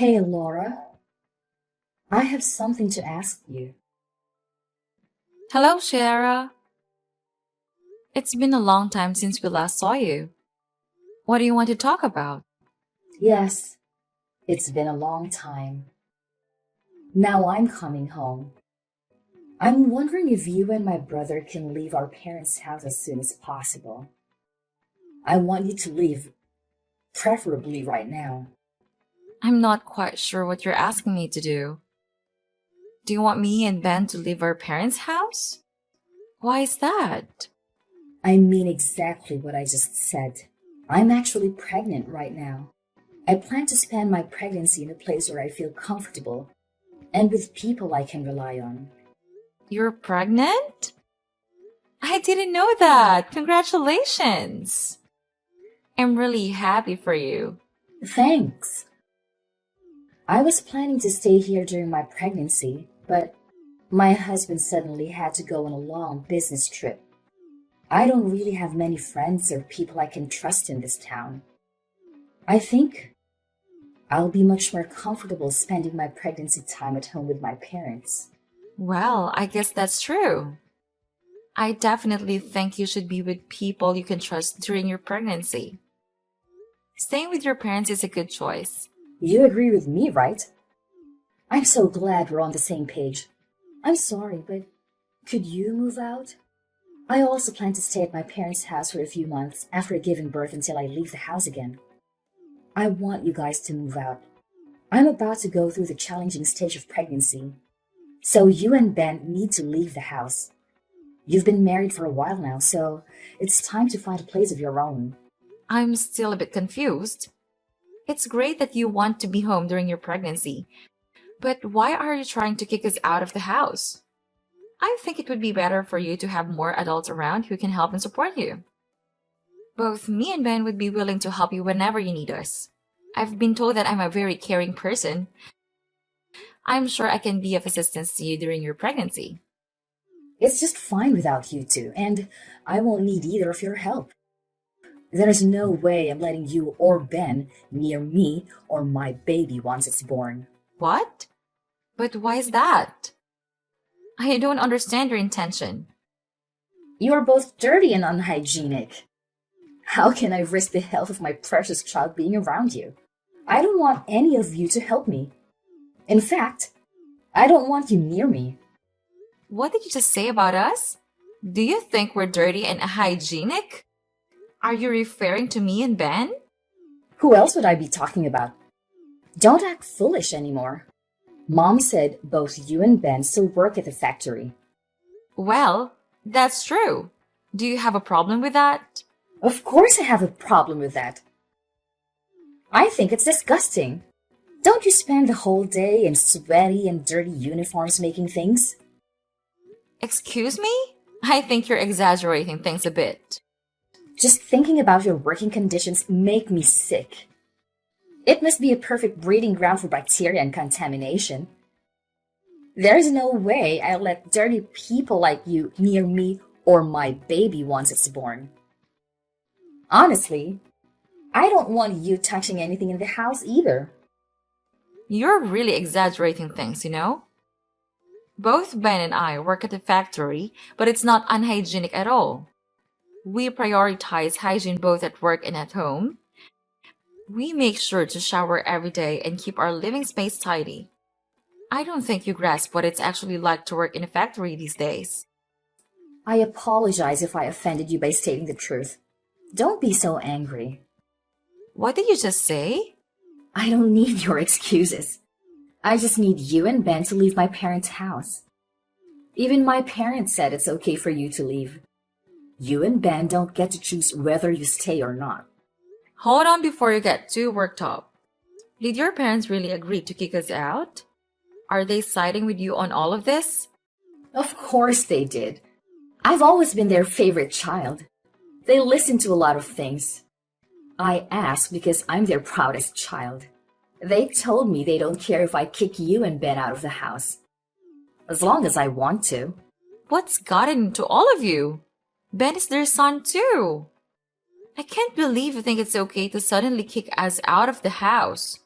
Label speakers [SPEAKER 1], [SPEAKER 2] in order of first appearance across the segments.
[SPEAKER 1] Hey, Laura, I have something to ask you.
[SPEAKER 2] Hello, Shara. It's been a long time since we last saw you. What do you want to talk about?
[SPEAKER 1] Yes, it's been a long time. Now I'm coming home. I'm wondering if you and my brother can leave our parents' house as soon as possible. I want you to leave, preferably right now.
[SPEAKER 2] I'm not quite sure what you're asking me to do. Do you want me and Ben to leave our parents' house? Why is that?
[SPEAKER 1] I mean exactly what I just said. I'm actually pregnant right now. I plan to spend my pregnancy in a place where I feel comfortable and with people I can rely on.
[SPEAKER 2] You're pregnant? I didn't know that. Congratulations. I'm really happy for you.
[SPEAKER 1] Thanks. I was planning to stay here during my pregnancy, but my husband suddenly had to go on a long business trip. I don't really have many friends or people I can trust in this town. I think I'll be much more comfortable spending my pregnancy time at home with my parents.
[SPEAKER 2] Well, I guess that's true. I definitely think you should be with people you can trust during your pregnancy. Staying with your parents is a good choice.
[SPEAKER 1] You agree with me, right? I'm so glad we're on the same page. I'm sorry, but could you move out? I also plan to stay at my parents' house for a few months after giving birth until I leave the house again. I want you guys to move out. I'm about to go through the challenging stage of pregnancy. So you and Ben need to leave the house. You've been married for a while now, so it's time to find a place of your own.
[SPEAKER 2] I'm still a bit confused. It's great that you want to be home during your pregnancy, but why are you trying to kick us out of the house? I think it would be better for you to have more adults around who can help and support you. Both me and Ben would be willing to help you whenever you need us. I've been told that I'm a very caring person. I'm sure I can be of assistance to you during your pregnancy.
[SPEAKER 1] It's just fine without you two, and I won't need either of your help. There's no way I'm letting you or Ben near me or my baby once it's born.
[SPEAKER 2] What? But why is that? I don't understand your intention.
[SPEAKER 1] You're both dirty and unhygienic. How can I risk the health of my precious child being around you? I don't want any of you to help me. In fact, I don't want you near me.
[SPEAKER 2] What did you just say about us? Do you think we're dirty and hygienic? Are you referring to me and Ben?
[SPEAKER 1] Who else would I be talking about? Don't act foolish anymore. Mom said both you and Ben still work at the factory.
[SPEAKER 2] Well, that's true. Do you have a problem with that?
[SPEAKER 1] Of course I have a problem with that. I think it's disgusting. Don't you spend the whole day in sweaty and dirty uniforms making things?
[SPEAKER 2] Excuse me? I think you're exaggerating things a bit.
[SPEAKER 1] Just thinking about your working conditions make me sick. It must be a perfect breeding ground for bacteria and contamination. There's no way I'll let dirty people like you near me or my baby once it's born. Honestly, I don't want you touching anything in the house either.
[SPEAKER 2] You're really exaggerating things, you know? Both Ben and I work at the factory, but it's not unhygienic at all. We prioritize hygiene both at work and at home. We make sure to shower every day and keep our living space tidy. I don't think you grasp what it's actually like to work in a factory these days.
[SPEAKER 1] I apologize if I offended you by stating the truth. Don't be so angry.
[SPEAKER 2] What did you just say?
[SPEAKER 1] I don't need your excuses. I just need you and Ben to leave my parents' house. Even my parents said it's okay for you to leave. You and Ben don't get to choose whether you stay or not.
[SPEAKER 2] Hold on before you get too worked up. Did your parents really agree to kick us out? Are they siding with you on all of this?
[SPEAKER 1] Of course they did. I've always been their favorite child. They listen to a lot of things. I ask because I'm their proudest child. They told me they don't care if I kick you and Ben out of the house. As long as I want to.
[SPEAKER 2] What's gotten into all of you? Ben is their son too. I can't believe you think it's okay to suddenly kick us out of the house.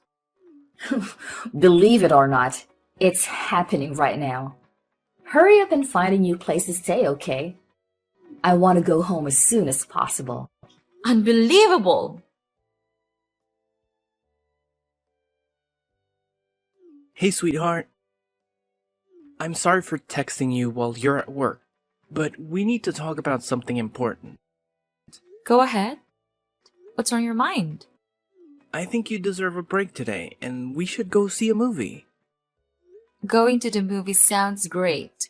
[SPEAKER 1] Believe it or not, it's happening right now. Hurry up and find a new place to stay, okay? I want to go home as soon as possible.
[SPEAKER 2] Unbelievable!
[SPEAKER 3] Hey, sweetheart. I'm sorry for texting you while you're at work, but we need to talk about something important.
[SPEAKER 2] Go ahead. What's on your mind?
[SPEAKER 3] I think you deserve a break today, and we should go see a movie.
[SPEAKER 2] Going to the movies sounds great.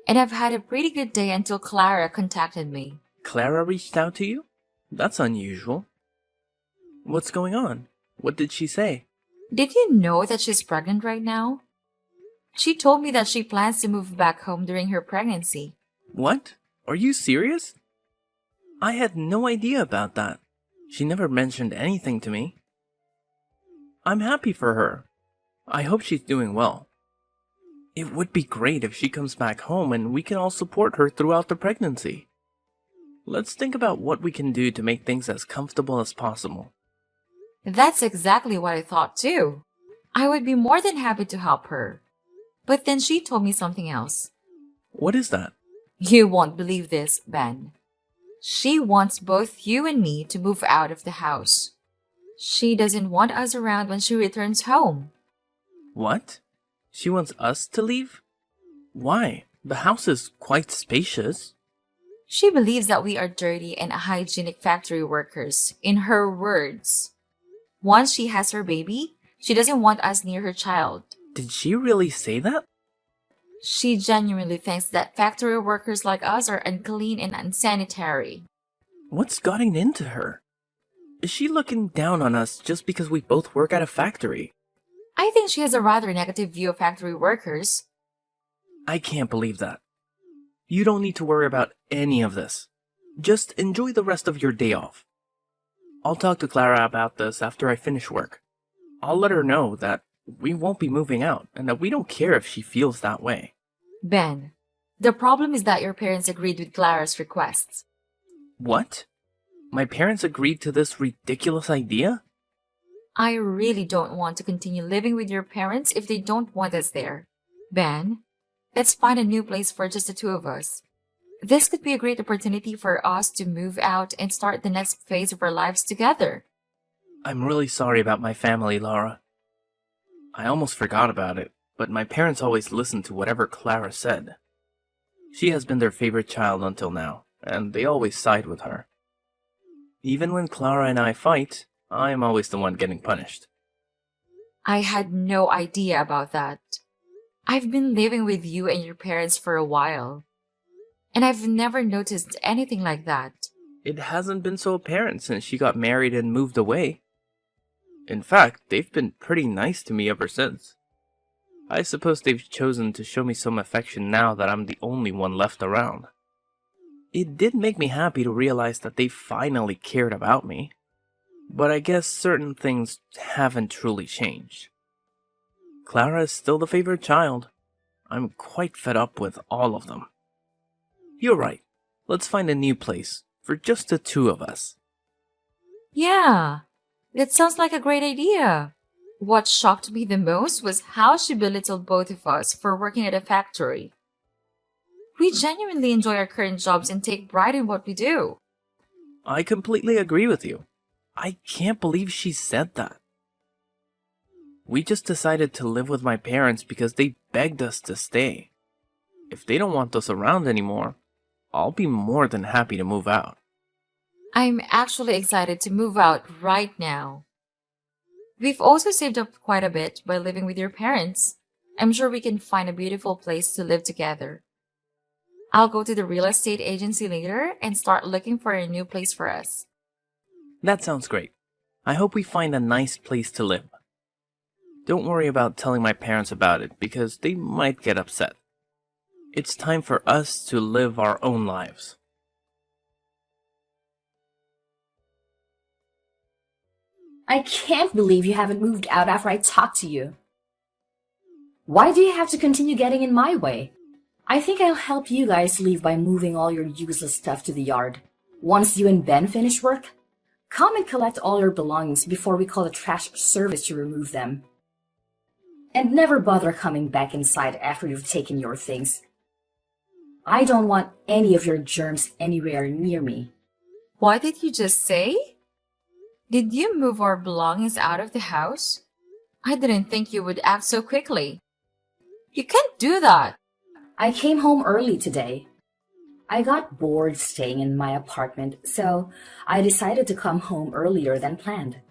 [SPEAKER 2] And I've had a pretty good day until Clara contacted me.
[SPEAKER 3] Clara reached out to you? That's unusual. What's going on? What did she say?
[SPEAKER 2] Did you know that she's pregnant right now? She told me that she plans to move back home during her pregnancy.
[SPEAKER 3] What? Are you serious? I had no idea about that. She never mentioned anything to me. I'm happy for her. I hope she's doing well. It would be great if she comes back home and we can all support her throughout the pregnancy. Let's think about what we can do to make things as comfortable as possible.
[SPEAKER 2] That's exactly what I thought too. I would be more than happy to help her. But then she told me something else.
[SPEAKER 3] What is that?
[SPEAKER 2] You won't believe this, Ben. She wants both you and me to move out of the house. She doesn't want us around when she returns home.
[SPEAKER 3] What? She wants us to leave? Why? The house is quite spacious.
[SPEAKER 2] She believes that we are dirty and unhygienic factory workers, in her words. Once she has her baby, she doesn't want us near her child.
[SPEAKER 3] Did she really say that?
[SPEAKER 2] She genuinely thinks that factory workers like us are unclean and unsanitary.
[SPEAKER 3] What's gotten into her? Is she looking down on us just because we both work at a factory?
[SPEAKER 2] I think she has a rather negative view of factory workers.
[SPEAKER 3] I can't believe that. You don't need to worry about any of this. Just enjoy the rest of your day off. I'll talk to Clara about this after I finish work. I'll let her know that we won't be moving out and that we don't care if she feels that way.
[SPEAKER 2] Ben, the problem is that your parents agreed with Clara's requests.
[SPEAKER 3] What? My parents agreed to this ridiculous idea?
[SPEAKER 2] I really don't want to continue living with your parents if they don't want us there. Ben, let's find a new place for just the two of us. This could be a great opportunity for us to move out and start the next phase of our lives together.
[SPEAKER 3] I'm really sorry about my family, Laura. I almost forgot about it, but my parents always listened to whatever Clara said. She has been their favorite child until now, and they always side with her. Even when Clara and I fight, I'm always the one getting punished.
[SPEAKER 2] I had no idea about that. I've been living with you and your parents for a while, and I've never noticed anything like that.
[SPEAKER 3] It hasn't been so apparent since she got married and moved away. In fact, they've been pretty nice to me ever since. I suppose they've chosen to show me some affection now that I'm the only one left around. It did make me happy to realize that they finally cared about me. But I guess certain things haven't truly changed. Clara is still the favorite child. I'm quite fed up with all of them. You're right. Let's find a new place for just the two of us.
[SPEAKER 2] Yeah, that sounds like a great idea. What shocked me the most was how she belittled both of us for working at a factory. We genuinely enjoy our current jobs and take pride in what we do.
[SPEAKER 3] I completely agree with you. I can't believe she said that. We just decided to live with my parents because they begged us to stay. If they don't want us around anymore, I'll be more than happy to move out.
[SPEAKER 2] I'm actually excited to move out right now. We've also saved up quite a bit by living with your parents. I'm sure we can find a beautiful place to live together. I'll go to the real estate agency later and start looking for a new place for us.
[SPEAKER 3] That sounds great. I hope we find a nice place to live. Don't worry about telling my parents about it because they might get upset. It's time for us to live our own lives.
[SPEAKER 1] I can't believe you haven't moved out after I talked to you. Why do you have to continue getting in my way? I think I'll help you guys leave by moving all your useless stuff to the yard. Once you and Ben finish work, come and collect all your belongings before we call the trash service to remove them. And never bother coming back inside after you've taken your things. I don't want any of your germs anywhere near me.
[SPEAKER 2] What did you just say? Did you move our belongings out of the house? I didn't think you would act so quickly. You can't do that.
[SPEAKER 1] I came home early today. I got bored staying in my apartment, so I decided to come home earlier than planned.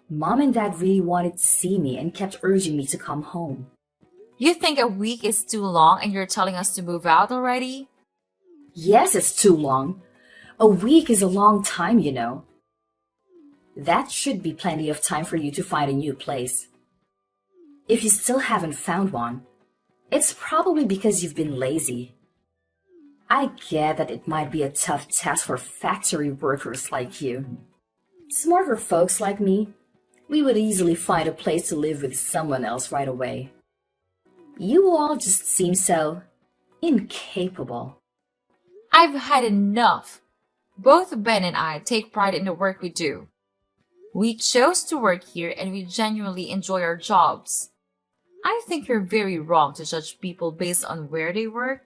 [SPEAKER 1] Mom and Dad really wanted to see me and kept urging me to come home.
[SPEAKER 2] You think a week is too long and you're telling us to move out already?
[SPEAKER 1] Yes, it's too long. A week is a long time, you know. That should be plenty of time for you to find a new place. If you still haven't found one, it's probably because you've been lazy. I get that it might be a tough task for factory workers like you. Smarter folks like me, we would easily find a place to live with someone else right away. You all just seem so incapable.
[SPEAKER 2] I've had enough. Both Ben and I take pride in the work we do. We chose to work here and we genuinely enjoy our jobs. I think you're very wrong to judge people based on where they work.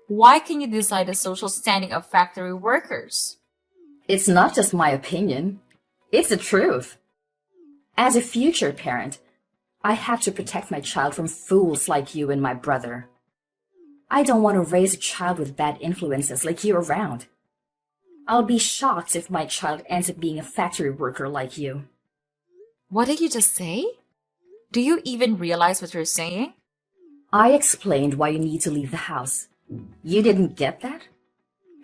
[SPEAKER 2] Why can you decide the social standing of factory workers?
[SPEAKER 1] It's not just my opinion. It's the truth. As a future parent, I have to protect my child from fools like you and my brother. I don't want to raise a child with bad influences like you around. I'll be shocked if my child ends up being a factory worker like you.
[SPEAKER 2] What did you just say? Do you even realize what you're saying?
[SPEAKER 1] I explained why you need to leave the house. You didn't get that?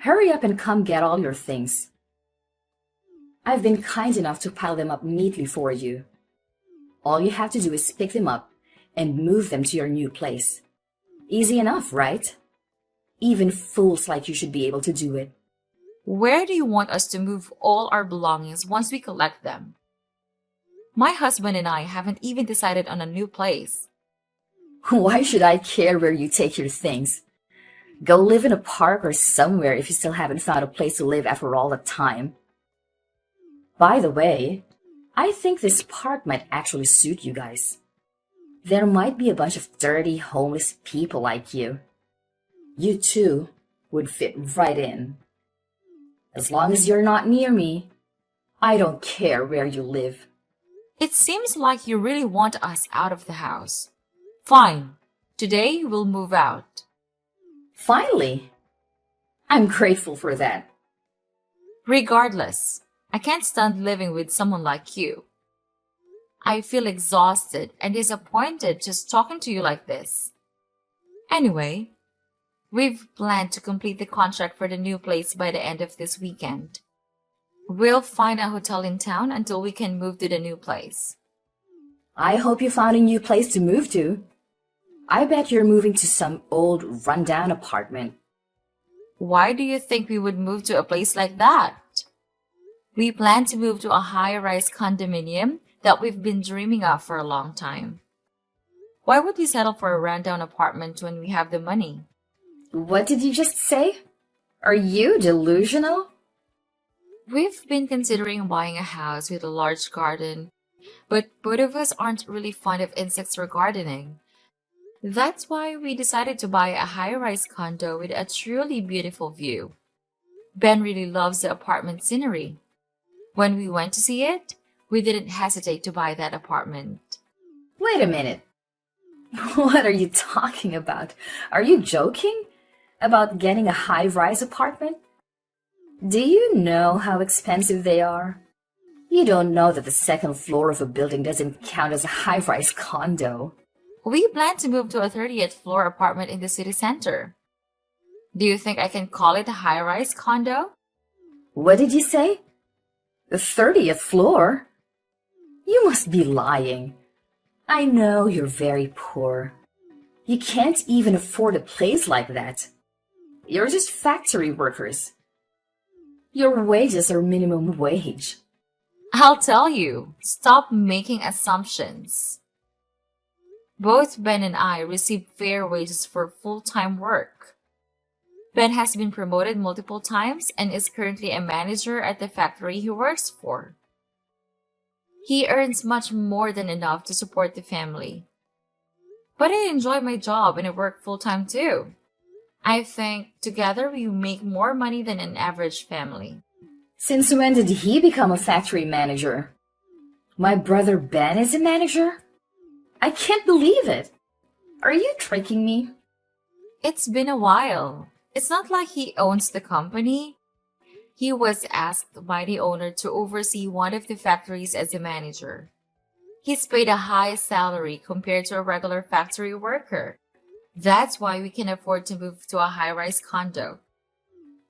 [SPEAKER 1] Hurry up and come get all your things. I've been kind enough to pile them up neatly for you. All you have to do is pick them up and move them to your new place. Easy enough, right? Even fools like you should be able to do it.
[SPEAKER 2] Where do you want us to move all our belongings once we collect them? My husband and I haven't even decided on a new place.
[SPEAKER 1] Why should I care where you take your things? Go live in a park or somewhere if you still haven't found a place to live after all the time. By the way, I think this park might actually suit you guys. There might be a bunch of dirty, homeless people like you. You too would fit right in. As long as you're not near me, I don't care where you live.
[SPEAKER 2] It seems like you really want us out of the house. Fine. Today we'll move out.
[SPEAKER 1] Finally! I'm grateful for that.
[SPEAKER 2] Regardless, I can't stand living with someone like you. I feel exhausted and disappointed just talking to you like this. Anyway, we've planned to complete the contract for the new place by the end of this weekend. We'll find a hotel in town until we can move to the new place.
[SPEAKER 1] I hope you found a new place to move to. I bet you're moving to some old, rundown apartment.
[SPEAKER 2] Why do you think we would move to a place like that? We plan to move to a high-rise condominium that we've been dreaming of for a long time. Why would we settle for a rundown apartment when we have the money?
[SPEAKER 1] What did you just say? Are you delusional?
[SPEAKER 2] We've been considering buying a house with a large garden, but both of us aren't really fond of insects or gardening. That's why we decided to buy a high-rise condo with a truly beautiful view. Ben really loves the apartment scenery. When we went to see it, we didn't hesitate to buy that apartment.
[SPEAKER 1] Wait a minute. What are you talking about? Are you joking? About getting a high-rise apartment? Do you know how expensive they are? You don't know that the second floor of a building doesn't count as a high-rise condo.
[SPEAKER 2] We plan to move to a 30th floor apartment in the city center. Do you think I can call it a high-rise condo?
[SPEAKER 1] What did you say? The 30th floor? You must be lying. I know you're very poor. You can't even afford a place like that. You're just factory workers. Your wages are minimum wage.
[SPEAKER 2] I'll tell you, stop making assumptions. Both Ben and I receive fair wages for full-time work. Ben has been promoted multiple times and is currently a manager at the factory he works for. He earns much more than enough to support the family. But I enjoy my job and I work full time too. I think together we make more money than an average family.
[SPEAKER 1] Since when did he become a factory manager? My brother Ben is a manager? I can't believe it. Are you tricking me?
[SPEAKER 2] It's been a while. It's not like he owns the company. He was asked by the owner to oversee one of the factories as a manager. He's paid a high salary compared to a regular factory worker. That's why we can afford to move to a high-rise condo.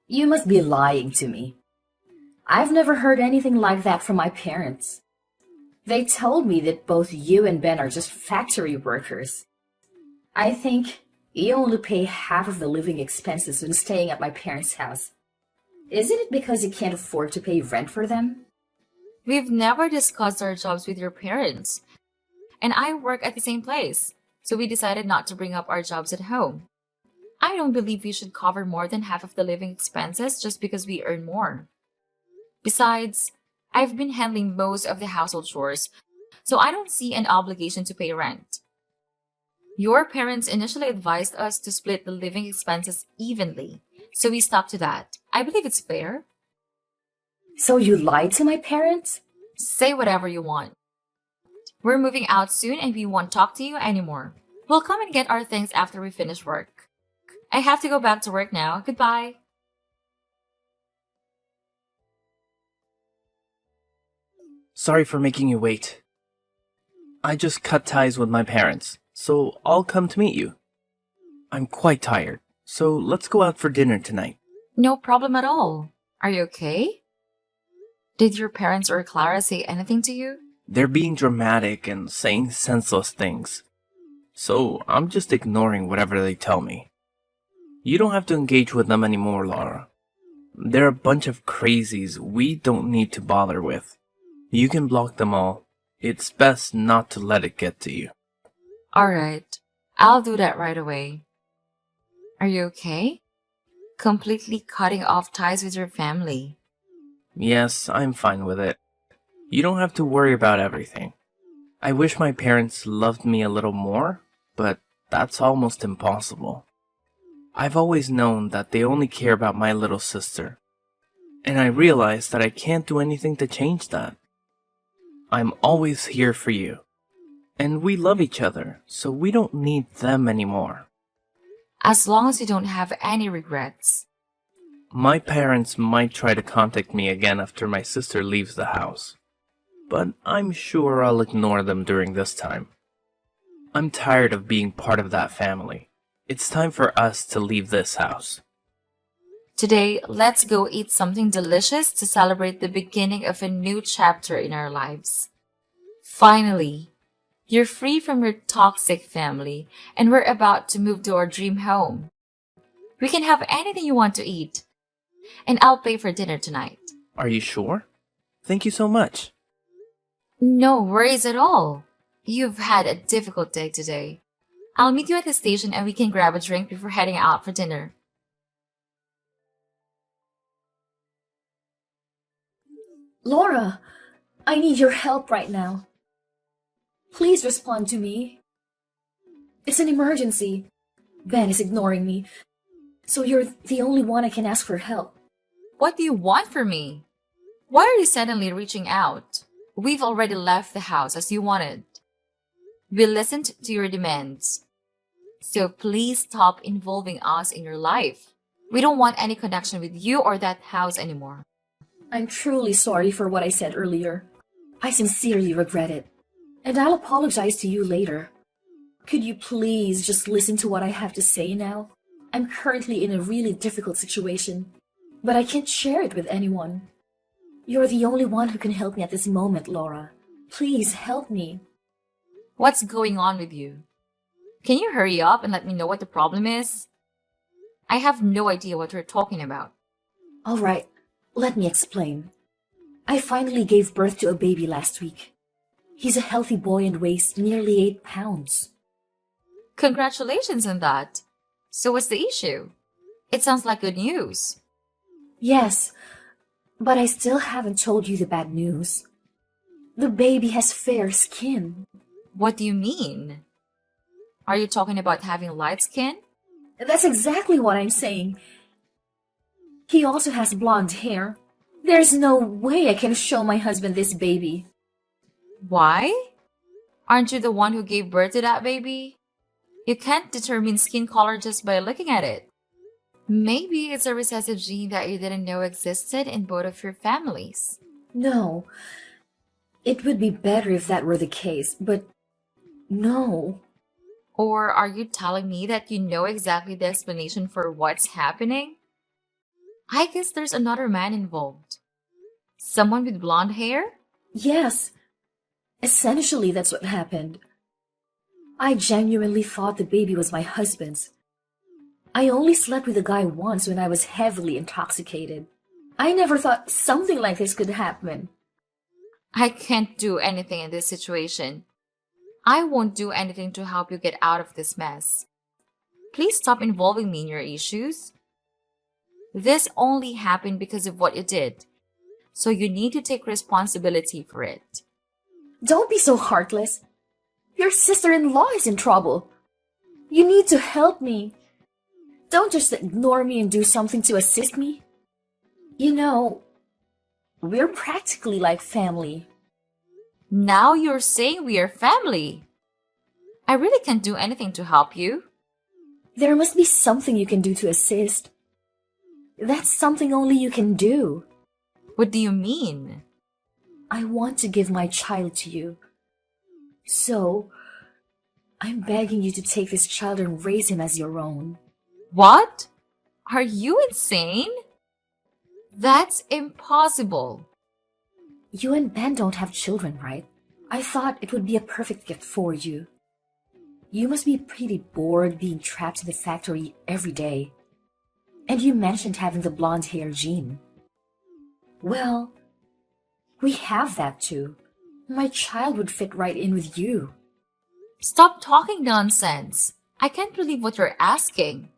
[SPEAKER 1] You must be lying to me. I've never heard anything like that from my parents. They told me that both you and Ben are just factory workers. I think you only pay half of the living expenses when staying at my parents' house. Isn't it because you can't afford to pay rent for them?
[SPEAKER 2] We've never discussed our jobs with your parents. And I work at the same place, so we decided not to bring up our jobs at home. I don't believe we should cover more than half of the living expenses just because we earn more. Besides, I've been handling most of the household chores, so I don't see an obligation to pay rent. Your parents initially advised us to split the living expenses evenly, so we stuck to that. I believe it's fair.
[SPEAKER 1] So you lied to my parents?
[SPEAKER 2] Say whatever you want. We're moving out soon and we won't talk to you anymore. We'll come and get our things after we finish work. I have to go back to work now. Goodbye.
[SPEAKER 3] Sorry for making you wait. I just cut ties with my parents, so I'll come to meet you. I'm quite tired, so let's go out for dinner tonight.
[SPEAKER 2] No problem at all. Are you okay? Did your parents or Clara say anything to you?
[SPEAKER 3] They're being dramatic and saying senseless things, so I'm just ignoring whatever they tell me. You don't have to engage with them anymore, Laura. They're a bunch of crazies we don't need to bother with. You can block them all. It's best not to let it get to you.
[SPEAKER 2] Alright, I'll do that right away. Are you okay? Completely cutting off ties with your family.
[SPEAKER 3] Yes, I'm fine with it. You don't have to worry about everything. I wish my parents loved me a little more, but that's almost impossible. I've always known that they only care about my little sister, and I realize that I can't do anything to change that. I'm always here for you, and we love each other, so we don't need them anymore.
[SPEAKER 2] As long as you don't have any regrets.
[SPEAKER 3] My parents might try to contact me again after my sister leaves the house, but I'm sure I'll ignore them during this time. I'm tired of being part of that family. It's time for us to leave this house.
[SPEAKER 2] Today, let's go eat something delicious to celebrate the beginning of a new chapter in our lives. Finally, you're free from your toxic family, and we're about to move to our dream home. We can have anything you want to eat, and I'll pay for dinner tonight.
[SPEAKER 3] Are you sure? Thank you so much.
[SPEAKER 2] No worries at all. You've had a difficult day today. I'll meet you at the station and we can grab a drink before heading out for dinner.
[SPEAKER 1] Laura, I need your help right now. Please respond to me. It's an emergency. Ben is ignoring me, so you're the only one I can ask for help.
[SPEAKER 2] What do you want from me? Why are you suddenly reaching out? We've already left the house as you wanted. We listened to your demands. So please stop involving us in your life. We don't want any connection with you or that house anymore.
[SPEAKER 1] I'm truly sorry for what I said earlier. I sincerely regret it, and I'll apologize to you later. Could you please just listen to what I have to say now? I'm currently in a really difficult situation, but I can't share it with anyone. You're the only one who can help me at this moment, Laura. Please help me.
[SPEAKER 2] What's going on with you? Can you hurry up and let me know what the problem is? I have no idea what you're talking about.
[SPEAKER 1] All right, let me explain. I finally gave birth to a baby last week. He's a healthy boy and weighs nearly 8 pounds.
[SPEAKER 2] Congratulations on that. So what's the issue? It sounds like good news.
[SPEAKER 1] Yes, but I still haven't told you the bad news. The baby has fair skin.
[SPEAKER 2] What do you mean? Are you talking about having light skin?
[SPEAKER 1] That's exactly what I'm saying. He also has blonde hair. There's no way I can show my husband this baby.
[SPEAKER 2] Why? Aren't you the one who gave birth to that baby? You can't determine skin color just by looking at it. Maybe it's a recessive gene that you didn't know existed in both of your families.
[SPEAKER 1] No. It would be better if that were the case, but no.
[SPEAKER 2] Or are you telling me that you know exactly the explanation for what's happening? I guess there's another man involved. Someone with blonde hair?
[SPEAKER 1] Yes. Essentially, that's what happened. I genuinely thought the baby was my husband's. I only slept with a guy once when I was heavily intoxicated. I never thought something like this could happen.
[SPEAKER 2] I can't do anything in this situation. I won't do anything to help you get out of this mess. Please stop involving me in your issues. This only happened because of what you did, so you need to take responsibility for it.
[SPEAKER 1] Don't be so heartless. Your sister-in-law is in trouble. You need to help me. Don't just ignore me and do something to assist me. You know, we're practically like family.
[SPEAKER 2] Now you're saying we are family. I really can't do anything to help you.
[SPEAKER 1] There must be something you can do to assist. That's something only you can do.
[SPEAKER 2] What do you mean?
[SPEAKER 1] I want to give my child to you. So, I'm begging you to take this child and raise him as your own.
[SPEAKER 2] What? Are you insane? That's impossible.
[SPEAKER 1] You and Ben don't have children, right? I thought it would be a perfect gift for you. You must be pretty bored being trapped in the factory every day. And you mentioned having the blonde hair gene. Well, we have that too. My child would fit right in with you.
[SPEAKER 2] Stop talking nonsense. I can't believe what you're asking.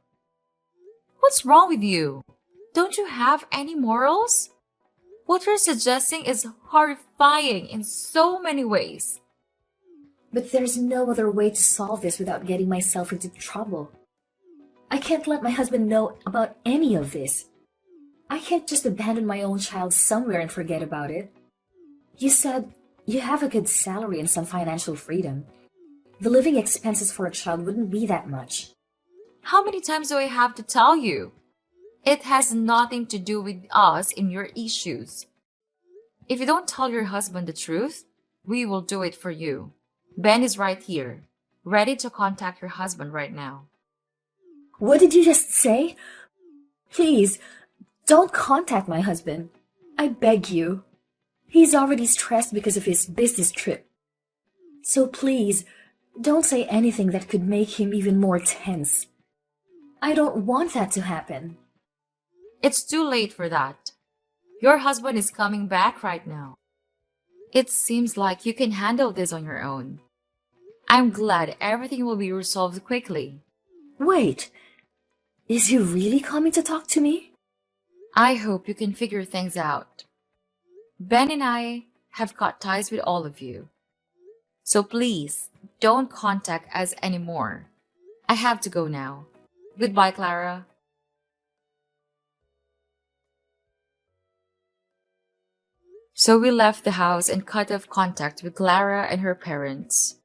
[SPEAKER 2] What's wrong with you? Don't you have any morals? What you're suggesting is horrifying in so many ways.
[SPEAKER 1] But there's no other way to solve this without getting myself into trouble. I can't let my husband know about any of this. I can't just abandon my own child somewhere and forget about it. You said you have a good salary and some financial freedom. The living expenses for a child wouldn't be that much.
[SPEAKER 2] How many times do I have to tell you? It has nothing to do with us in your issues. If you don't tell your husband the truth, we will do it for you. Ben is right here, ready to contact your husband right now.
[SPEAKER 1] What did you just say? Please, don't contact my husband. I beg you. He's already stressed because of his business trip. So please, don't say anything that could make him even more tense. I don't want that to happen.
[SPEAKER 2] It's too late for that. Your husband is coming back right now. It seems like you can handle this on your own. I'm glad everything will be resolved quickly.
[SPEAKER 1] Wait, is he really coming to talk to me?
[SPEAKER 2] I hope you can figure things out. Ben and I have cut ties with all of you. So please, don't contact us anymore. I have to go now. Goodbye, Clara. So we left the house and cut off contact with Clara and her parents.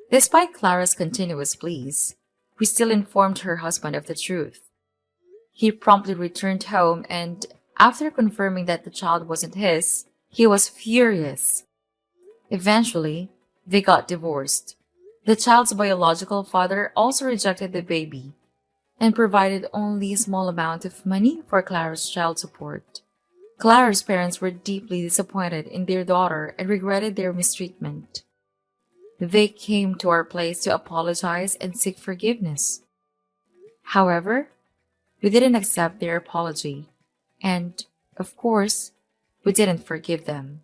[SPEAKER 2] Despite Clara's continuous pleas, we still informed her husband of the truth. He promptly returned home and, after confirming that the child wasn't his, he was furious. Eventually, they got divorced. The child's biological father also rejected the baby and provided only a small amount of money for Clara's child support. Clara's parents were deeply disappointed in their daughter and regretted their mistreatment. They came to our place to apologize and seek forgiveness. However, we didn't accept their apology, and, of course, we didn't forgive them.